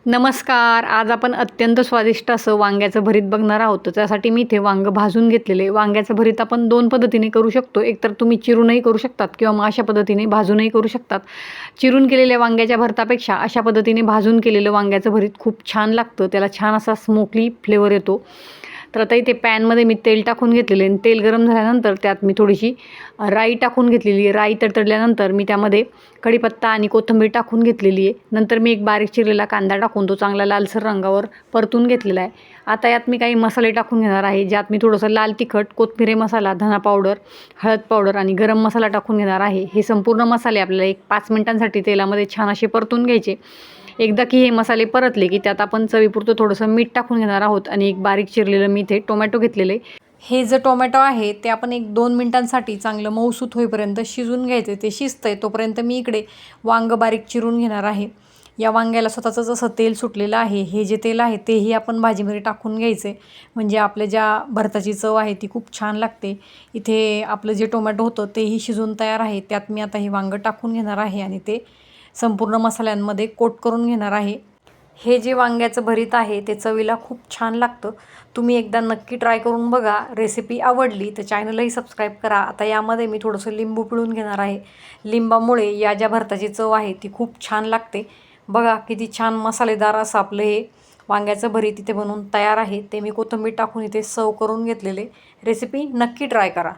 नमस्कार. आज आपण अत्यंत स्वादिष्ट असं वांग्याचं भरीत बघणार आहोत. तर त्यासाठी मी इथे वांगं भाजून घेतलेले. वांग्याचं भरीत आपण 2 पद्धतीने करू शकतो. एकतर तुम्ही चिरूनही करू शकतात किंवा मग अशा पद्धतीने भाजूनही करू शकतात. चिरून केलेल्या वांग्याच्या भरतापेक्षा अशा पद्धतीने भाजून केलेलं वांग्याचं भरीत खूप छान लागतं. त्याला छान असा स्मोकली फ्लेवर येतो. तर आता इथे पॅनमध्ये मी तेल टाकून घेतलेले आणि तेल गरम झाल्यानंतर त्यात मी थोडीशी राई टाकून घेतलेली आहे. राई तडतडल्यानंतर मी त्यामध्ये कढीपत्ता आणि कोथिंबीर टाकून घेतलेली आहे. नंतर मी एक बारीक चिरलेला कांदा टाकून तो चांगला लालसर रंगावर परतून घेतलेला आहे. आता यात मी काही मसाले टाकून घेणार आहे, ज्यात मी थोडंसं लाल तिखट, कोथिंबीर मसाला, धना पावडर, हळद पावडर आणि गरम मसाला टाकून घेणार आहे. हे संपूर्ण मसाले आपल्याला एक 5 मिनिटांसाठी तेलामध्ये छान असे परतून घ्यायचे. एकदा की हे मसाले परतले की त्यात आपण चवीपुरतं थोडंसं मीठ टाकून घेणार आहोत आणि एक बारीक चिरलेलं मी इथे टोमॅटो घेतलेले. हे जे टोमॅटो आहे ते आपण एक 2 मिनिटांसाठी चांगलं मऊसूत होईपर्यंत शिजून घ्यायचं. ते शिजतंय तोपर्यंत मी इकडे वांगं बारीक चिरून घेणार आहे. या वांग्याला स्वतःचं जसं तेल सुटलेलं आहे, हे जे तेल आहे तेही आपण भाजीमध्ये टाकून घ्यायचे. म्हणजे आपल्या ज्या भरताची चव आहे ती खूप छान लागते. इथे आपलं जे टोमॅटो होतं तेही शिजून तयार आहे. त्यात मी आता हे वांगं टाकून घेणार आहे आणि ते संपूर्ण मसाल्यांमध्ये कोट करून घेणार आहे. हे जे वांग्याचं भरीत आहे ते चवीला खूप छान लागतं. तुम्ही एकदा नक्की ट्राय करून बघा. रेसिपी आवडली तर चॅनलही सबस्क्राईब करा. आता यामध्ये मी थोडंसं लिंबू पिळून घेणार आहे. लिंबामुळे या ज्या भरताची चव आहे ती खूप छान लागते. बघा किती छान मसालेदार असं आपलं हे वांग्याचं भरीत इथे बनवून तयार आहे. ते मी कोथिंबीर टाकून इथे सर्व करून घेतलेले. रेसिपी नक्की ट्राय करा.